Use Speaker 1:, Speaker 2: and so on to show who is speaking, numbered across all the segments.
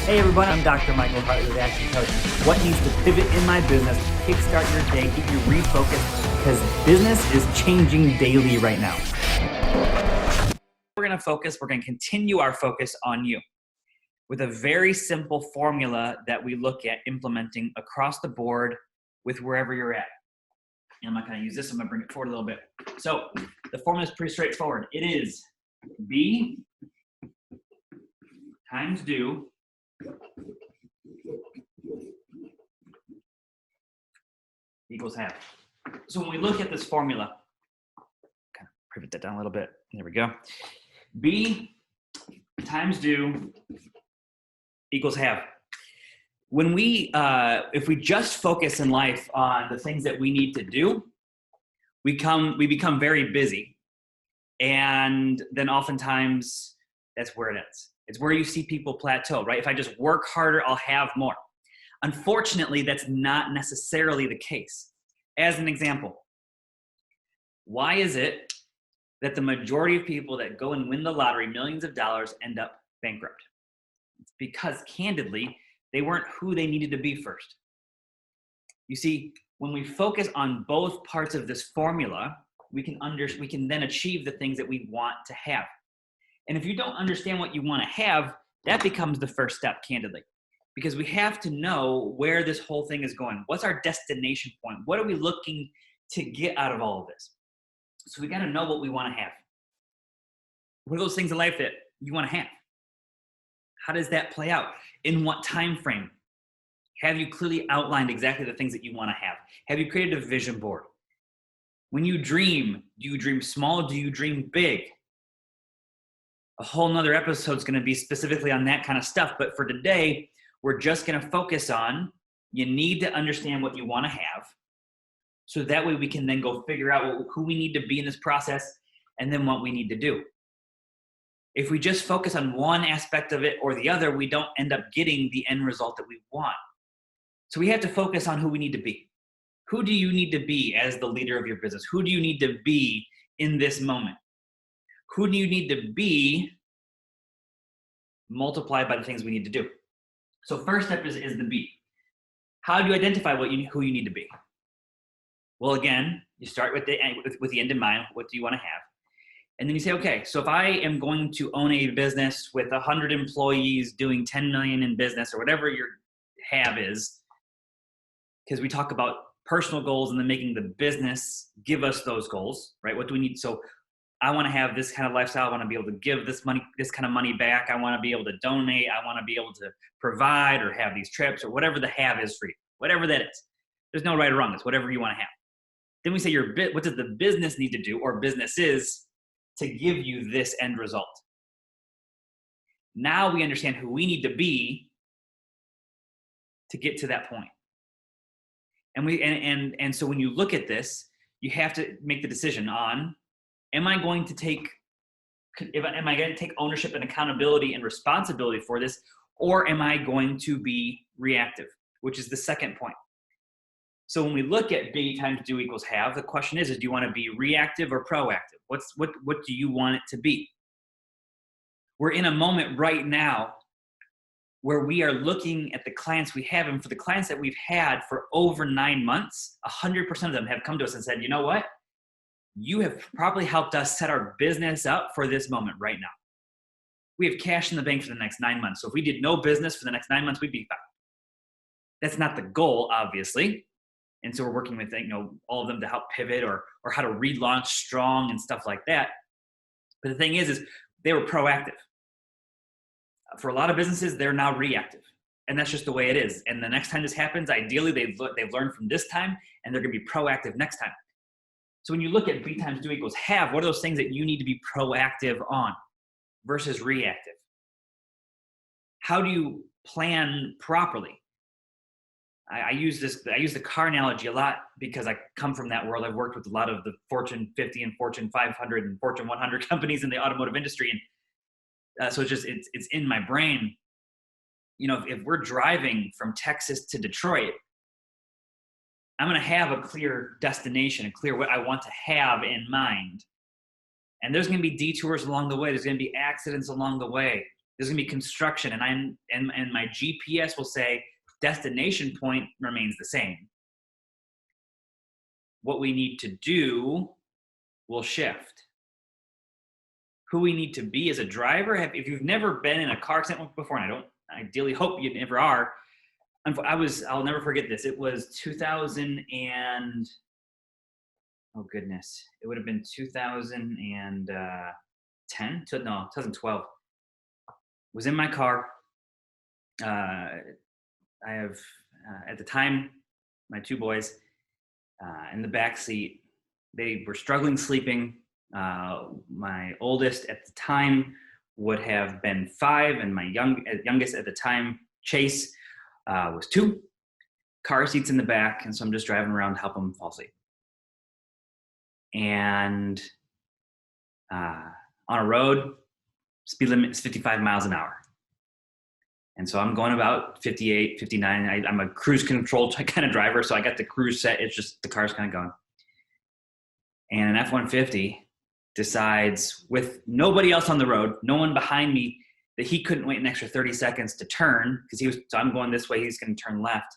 Speaker 1: Hey everybody, I'm Dr. Michael Hartley with Action Coach. What needs to pivot in my business, kickstart your day, get you refocused, because business is changing daily right now. We're going to continue our focus on you with a very simple formula that we look at implementing across the board with wherever you're at. And I'm not going to use this, I'm going to bring it forward a little bit. So the formula is pretty straightforward. It is be times do equals have. So when we look at this formula, kind of pivot that down a little bit. There we go. Be times do equals have. When we, if we just focus in life on the things that we need to do, we become very busy. And then oftentimes that's where it ends. It's where you see people plateau, right? If I just work harder, I'll have more. Unfortunately, that's not necessarily the case. As an example, why is it that the majority of people that go and win the lottery, millions of dollars, end up bankrupt? It's because, candidly, they weren't who they needed to be first. You see, when we focus on both parts of this formula, we can then achieve the things that we want to have. And if you don't understand what you want to have, that becomes the first step, candidly. Because we have to know where this whole thing is going. What's our destination point? What are we looking to get out of all of this? So we got to know what we want to have. What are those things in life that you want to have? How does that play out? In what time frame? Have you clearly outlined exactly the things that you want to have? Have you created a vision board? When you dream, do you dream small? Do you dream big? A whole nother episode is going to be specifically on that kind of stuff. But for today, we're just going to focus on, you need to understand what you want to have. So that way we can then go figure out who we need to be in this process and then what we need to do. If we just focus on one aspect of it or the other, we don't end up getting the end result that we want. So we have to focus on who we need to be. Who do you need to be as the leader of your business? Who do you need to be in this moment? Who do you need to be multiplied by the things we need to do? So first step is the be. How do you identify who you need to be? Well, again, you start with the end in mind. What do you want to have? And then you say, okay, so if I am going to own a business with 100 employees doing 10 million in business or whatever your have is, because we talk about personal goals and then making the business give us those goals, right? What do we need? So I want to have this kind of lifestyle. I want to be able to give this kind of money back. I want to be able to donate. I want to be able to provide or have these trips or whatever the have is for you, whatever that is. There's no right or wrong. It's whatever you want to have. Then we say what does the business need to do or businesses to give you this end result? Now we understand who we need to be to get to that point. And so when you look at this, you have to make the decision on, am I going to take ownership and accountability and responsibility for this, or am I going to be reactive, which is the second point. So when we look at be times do equals have, the question is do you want to be reactive or proactive? What do you want it to be? We're in a moment right now where we are looking at the clients we have, and for the clients that we've had for over 9 months, 100% of them have come to us and said, you know what? You have probably helped us set our business up for this moment right now. We have cash in the bank for the next 9 months. So if we did no business for the next 9 months, we'd be fine. That's not the goal, obviously. And so we're working with all of them to help pivot or how to relaunch strong and stuff like that. But the thing is they were proactive. For a lot of businesses, they're now reactive. And that's just the way it is. And the next time this happens, ideally, they've learned from this time, and they're going to be proactive next time. So when you look at be times do equals have, what are those things that you need to be proactive on versus reactive? How do you plan properly? I use the car analogy a lot because I come from that world. I've worked with a lot of the Fortune 50 and Fortune 500 and Fortune 100 companies in the automotive industry. And so it's in my brain. If we're driving from Texas to Detroit, I'm going to have a clear destination, a clear what I want to have in mind. And there's going to be detours along the way. There's going to be accidents along the way. There's gonna be construction, and my GPS will say destination point remains the same. What we need to do will shift. Who we need to be as a driver, if you've never been in a car accident before, and I don't ideally hope you never are, I'll never forget this. It was 2000 and, oh goodness, it would have been 2012. Was in my car. I have, at the time, my two boys in the back seat. They were struggling sleeping. My oldest at the time would have been 5, and my youngest at the time, Chase, was 2. Car seats in the back, and so I'm just driving around to help them fall asleep. And on a road, speed limit is 55 miles an hour. And so I'm going about 58, 59. I'm a cruise control kind of driver, so I got the cruise set. It's just the car's kind of going. And an F-150 decides, with nobody else on the road, no one behind me, that he couldn't wait an extra 30 seconds to turn, because so I'm going this way, he's going to turn left.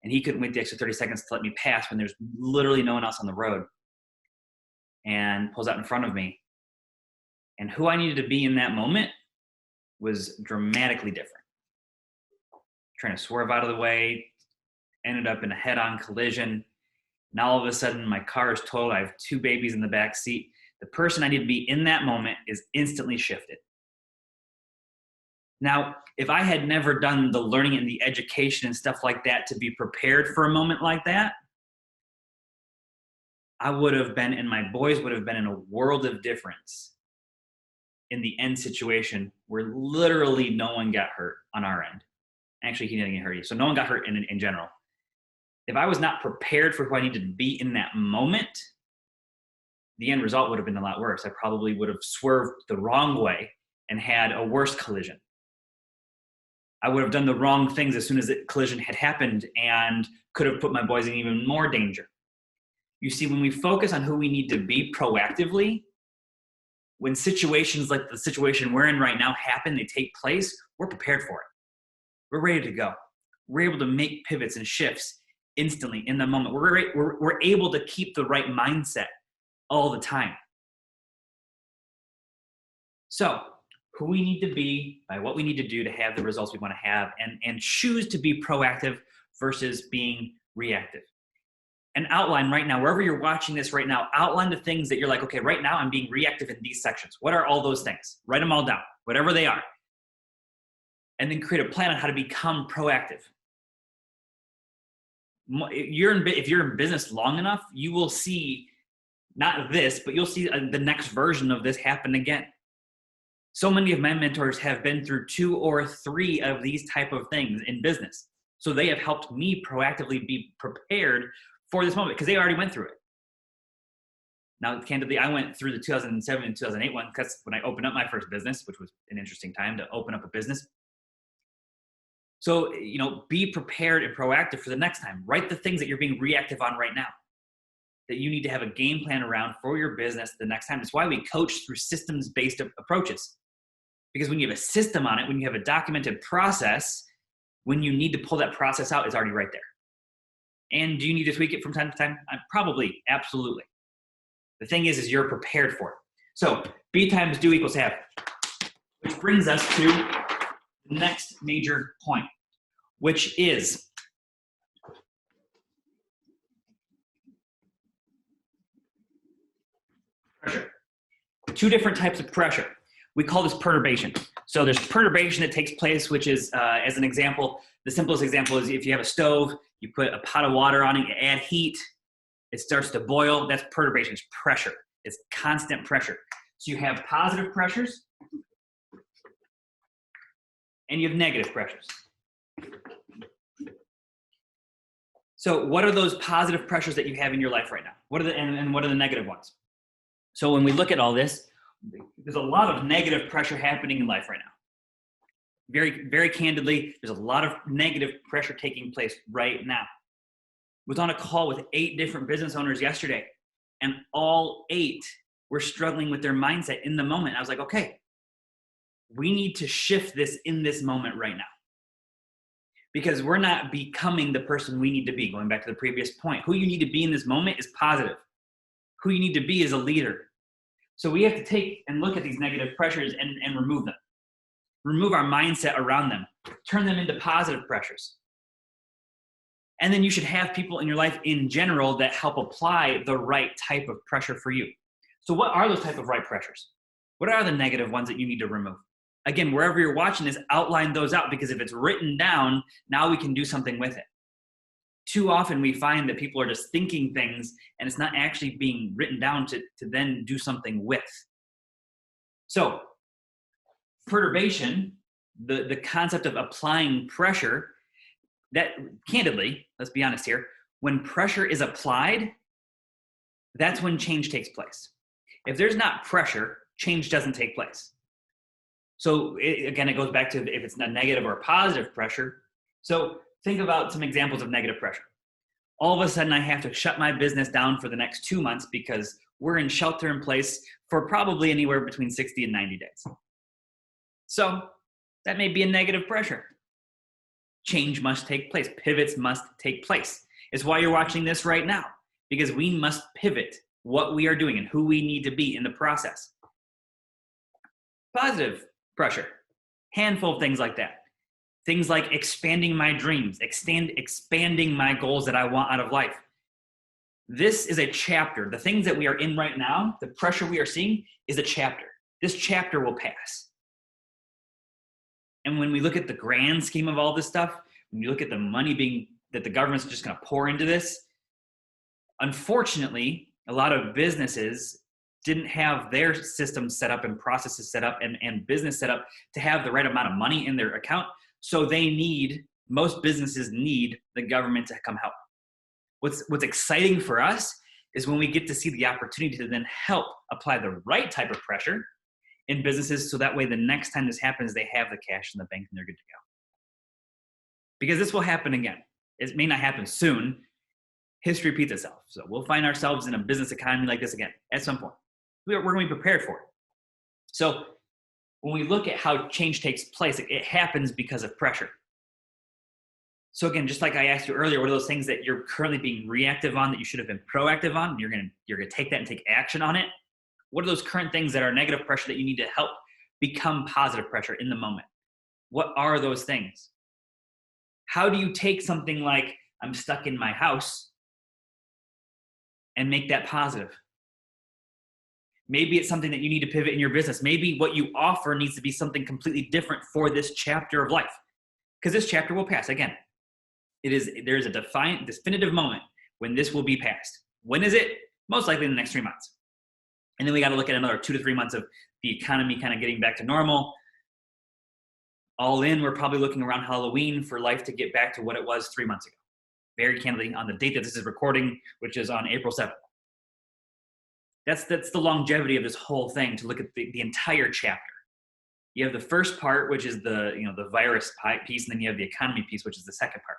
Speaker 1: And he couldn't wait the extra 30 seconds to let me pass when there's literally no one else on the road. And pulls out in front of me. And who I needed to be in that moment was dramatically different. Trying to swerve out of the way, ended up in a head-on collision. Now all of a sudden my car is totaled. I have 2 babies in the back seat. The person I need to be in that moment is instantly shifted. Now, if I had never done the learning and the education and stuff like that to be prepared for a moment like that, I would have been, and my boys would have been, in a world of difference in the end situation where literally no one got hurt on our end. Actually, he didn't get hurt. So no one got hurt in general. If I was not prepared for who I needed to be in that moment, the end result would have been a lot worse. I probably would have swerved the wrong way and had a worse collision. I would have done the wrong things as soon as the collision had happened and could have put my boys in even more danger. You see, when we focus on who we need to be proactively, when situations like the situation we're in right now happen, they take place, we're prepared for it. We're ready to go. We're able to make pivots and shifts instantly in the moment. We're able to keep the right mindset all the time. So, who we need to be, by what we need to do to have the results we want to have, and choose to be proactive versus being reactive. And outline right now, wherever you're watching this right now, outline the things that you're like, okay, right now I'm being reactive in these sections. What are all those things? Write them all down, whatever they are. And then create a plan on how to become proactive. If you're in business long enough, you will see not this, but you'll see the next version of this happen again. So many of my mentors have been through 2 or 3 of these type of things in business. So they have helped me proactively be prepared for this moment because they already went through it. Now, candidly, I went through the 2007 and 2008 one because when I opened up my first business, which was an interesting time to open up a business. So, be prepared and proactive for the next time. Write the things that you're being reactive on right now that you need to have a game plan around for your business the next time. That's why we coach through systems-based approaches. Because when you have a system on it, when you have a documented process, when you need to pull that process out, it's already right there. And do you need to tweak it from time to time? Probably, absolutely. The thing is you're prepared for it. So B times do equals have, which brings us to the next major point, which is pressure. 2 different types of pressure. We call this perturbation. So there's perturbation that takes place, which is, as an example, the simplest example is if you have a stove, you put a pot of water on it, you add heat, it starts to boil. That's perturbation. It's pressure. It's constant pressure. So you have positive pressures and you have negative pressures. So what are those positive pressures that you have in your life right now? And what are the negative ones? So when we look at all this, there's a lot of negative pressure happening in life right now. Very, very candidly, there's a lot of negative pressure taking place right now. I was on a call with 8 different business owners yesterday, and all 8 were struggling with their mindset in the moment. I was like, okay, we need to shift this in this moment right now. Because we're not becoming the person we need to be. Going back to the previous point, who you need to be in this moment is positive. Who you need to be is a leader. So we have to take and look at these negative pressures and remove them. Remove our mindset around them. Turn them into positive pressures. And then you should have people in your life in general that help apply the right type of pressure for you. So what are those type of right pressures? What are the negative ones that you need to remove? Again, wherever you're watching this, outline those out, because if it's written down, now we can do something with it. Too often we find that people are just thinking things and it's not actually being written down to then do something with. So perturbation, the concept of applying pressure, that candidly, let's be honest here, when pressure is applied, that's when change takes place. If there's not pressure, change doesn't take place. So again, it goes back to if it's a negative or a positive pressure. So think about some examples of negative pressure. All of a sudden, I have to shut my business down for the next 2 months because we're in shelter in place for probably anywhere between 60 and 90 days. So that may be a negative pressure. Change must take place. Pivots must take place. It's why you're watching this right now, because we must pivot what we are doing and who we need to be in the process. Positive pressure, handful of things like that. Things like expanding my dreams, expanding my goals that I want out of life. This is a chapter. The things that we are in right now, the pressure we are seeing is a chapter. This chapter will pass. And when we look at the grand scheme of all this stuff, when you look at the money that the government's just going to pour into this, unfortunately, a lot of businesses didn't have their systems set up and processes set up and business set up to have the right amount of money in their account. So most businesses need the government to come help. What's exciting for us is when we get to see the opportunity to then help apply the right type of pressure in businesses, so that way the next time this happens, they have the cash in the bank and they're good to go. Because this will happen again. It may not happen soon. History repeats itself. So we'll find ourselves in a business economy like this again at some point. We're going to be prepared for it. So when we look at how change takes place, it happens because of pressure. So again, just like I asked you earlier, what are those things that you're currently being reactive on that you should have been proactive on? You're going to take that and take action on it. What are those current things that are negative pressure that you need to help become positive pressure in the moment? What are those things? How do you take something like, I'm stuck in my house, and make that positive? Maybe it's something that you need to pivot in your business. Maybe what you offer needs to be something completely different for this chapter of life. Because this chapter will pass. Again, there is a definitive moment when this will be passed. When is it? Most likely in the next 3 months. And then we got to look at another 2 to 3 months of the economy kind of getting back to normal. All in, we're probably looking around Halloween for life to get back to what it was 3 months ago. Very candidly, on the date that this is recording, which is on April 7th. That's the longevity of this whole thing, to look at the entire chapter. You have the first part, which is the virus piece, and then you have the economy piece, which is the second part.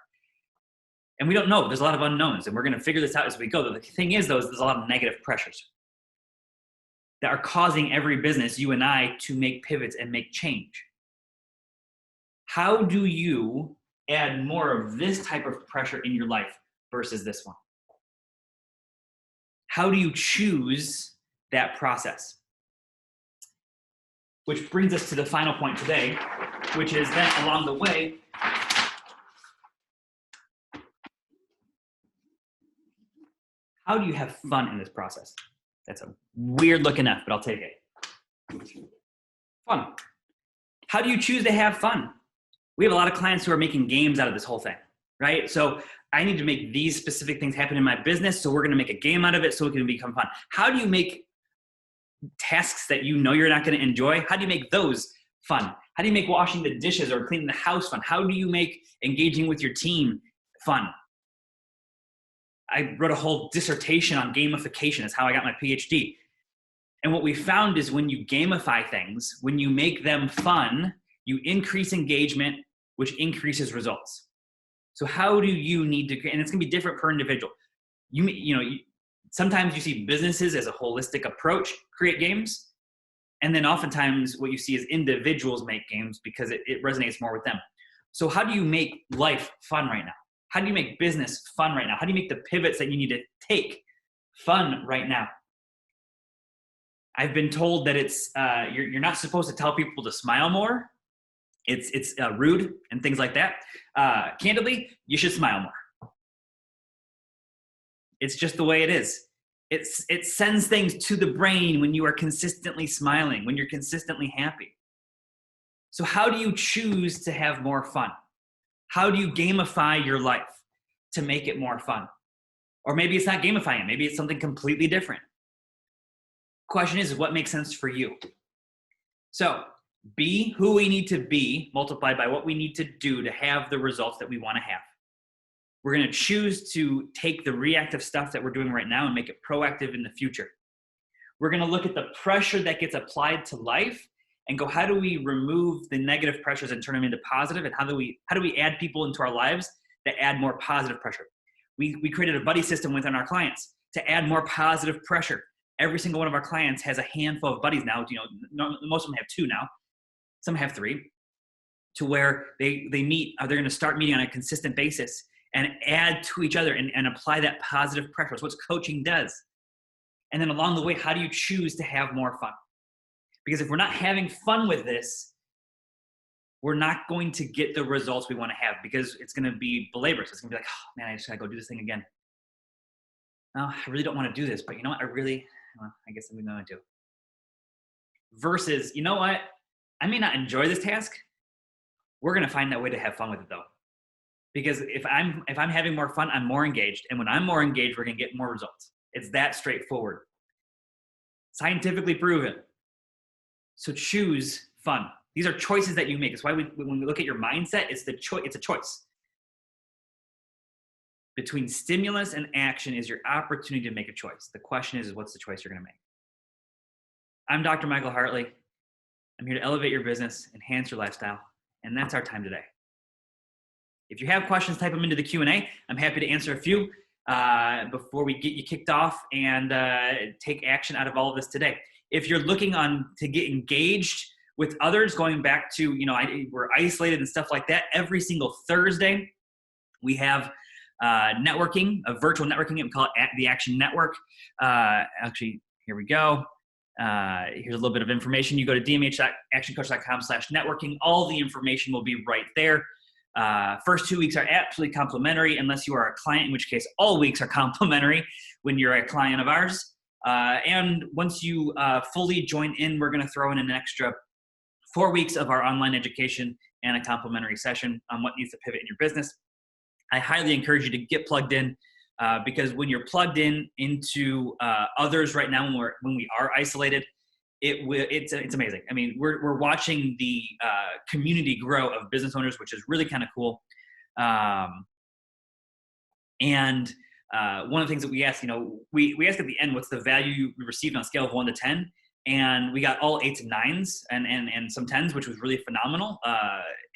Speaker 1: And we don't know. There's a lot of unknowns, and we're going to figure this out as we go. The thing is, though, there's a lot of negative pressures that are causing every business, you and I, to make pivots and make change. How do you add more of this type of pressure in your life versus this one? How do you choose that process? Which brings us to the final point today, which is then along the way, how do you have fun in this process? That's a weird looking F, but I'll take it. Fun. How do you choose to have fun? We have a lot of clients who are making games out of this whole thing, right? So I need to make these specific things happen in my business, so we're going to make a game out of it so it can become fun. How do you make tasks that you know you're not going to enjoy? How do you make those fun? How do you make washing the dishes or cleaning the house fun? How do you make engaging with your team fun? I wrote a whole dissertation on gamification. That's how I got my PhD. And what we found is when you gamify things, when you make them fun, you increase engagement, which increases results. So how do you need to, and it's going to be different per individual. Sometimes you see businesses as a holistic approach create games. And then oftentimes what you see is individuals make games because it resonates more with them. So how do you make life fun right now? How do you make business fun right now? How do you make the pivots that you need to take fun right now? I've been told that it's you're not supposed to tell people to smile more. It's rude and things like that. Candidly, you should smile more. It's just the way it is. It sends things to the brain when you are consistently smiling, when you're consistently happy. So how do you choose to have more fun? How do you gamify your life to make it more fun? Or maybe it's not gamifying, maybe it's something completely different. Question is what makes sense for you? So be who we need to be multiplied by what we need to do to have the results that we want to have. We're going to choose to take the reactive stuff that we're doing right now and make it proactive in the future. We're going to look at the pressure that gets applied to life and go, how do we remove the negative pressures and turn them into positive? And how do we add people into our lives that add more positive pressure? We created a buddy system within our clients to add more positive pressure. Every single one of our clients has a handful of buddies now. Most of them have 2 now. Some have 3, to where they meet. They're going to start meeting on a consistent basis and add to each other and apply that positive pressure. It's what coaching does. And then along the way, how do you choose to have more fun? Because if we're not having fun with this, we're not going to get the results we want to have, because it's going to be belabored. It's going to be like, oh man, I just got to go do this thing again. No, I really don't want to do this, but you know what? I guess I'm going to do. Versus, you know what? I may not enjoy this task. We're going to find that way to have fun with it though. Because if I'm having more fun, I'm more engaged. And when I'm more engaged, we're going to get more results. It's that straightforward. Scientifically proven. So choose fun. These are choices that you make. It's why when we look at your mindset, it's a choice. Between stimulus and action is your opportunity to make a choice. The question is what's the choice you're going to make? I'm Dr. Michael Hartley. I'm here to elevate your business, enhance your lifestyle, and that's our time today. If you have questions, type them into the Q&A. I'm happy to answer a few before we get you kicked off and take action out of all of this today. If you're looking to get engaged with others, going back to, we're isolated and stuff like that, every single Thursday, we have networking, a virtual networking. We call it the Action Network. Actually, here we go. Here's a little bit of information. You go to dmh.actioncoach.com/networking. All the information will be right there. First 2 weeks are absolutely complimentary unless you are a client, in which case all weeks are complimentary when you're a client of ours. And once you fully join in, we're going to throw in an extra 4 weeks of our online education and a complimentary session on what needs to pivot in your business. I highly encourage you to get plugged in because when you're plugged into others right now, when we are isolated, it's amazing. I mean, we're watching the community grow of business owners, which is really kind of cool. And one of the things that we ask, we ask at the end, what's the value you received on a scale of 1 to 10? And we got all 8s and 9s and some 10s, which was really phenomenal.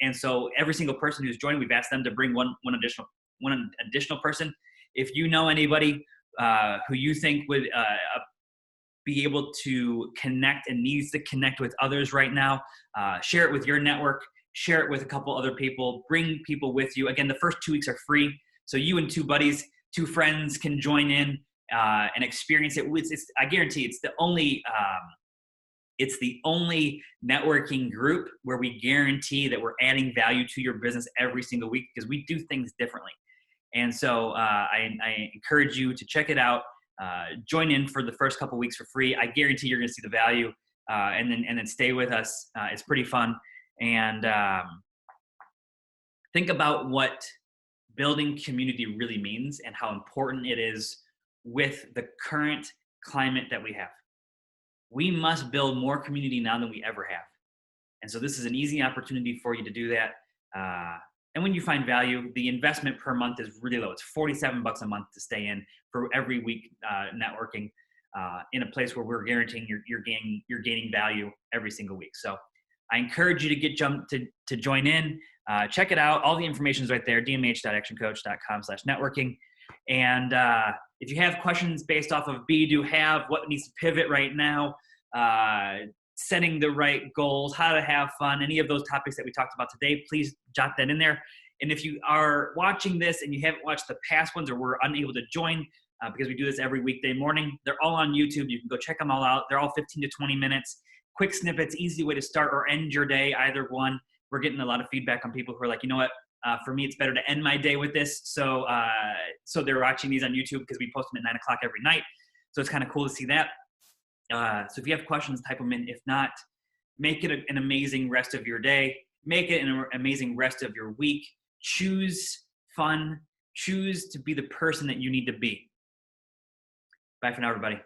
Speaker 1: And so every single person who's joined, we've asked them to bring one additional person. If you know anybody who you think would be able to connect and needs to connect with others right now, share it with your network, share it with a couple other people, bring people with you. Again, the first 2 weeks are free. So you and 2 buddies, 2 friends can join in and experience it. I guarantee it's the only networking group where we guarantee that we're adding value to your business every single week because we do things differently. And so I encourage you to check it out. Join in for the first couple weeks for free. I guarantee you're going to see the value and then stay with us. It's pretty fun. And think about what building community really means and how important it is with the current climate that we have. We must build more community now than we ever have. And so this is an easy opportunity for you to do that. And when you find value, the investment per month is really low. It's $47 a month to stay in for every week networking in a place where we're guaranteeing you're gaining value every single week. So I encourage you to to join in. Check it out. All the information is right there, dmh.actioncoach.com/networking. And if you have questions based off of what needs to pivot right now, setting the right goals, how to have fun, any of those topics that we talked about today, please jot that in there. And if you are watching this and you haven't watched the past ones or were unable to join, because we do this every weekday morning, they're all on YouTube. You can go check them all out. They're all 15 to 20 minutes, quick snippets, easy way to start or end your day, either one. We're getting a lot of feedback on people who are like, you know what, for me, it's better to end my day with this. So they're watching these on YouTube because we post them at 9 o'clock every night. So it's kind of cool to see that. So if you have questions, type them in. If not, make it an amazing rest of your day. Make it an amazing rest of your week. Choose fun. Choose to be the person that you need to be. Bye for now, everybody.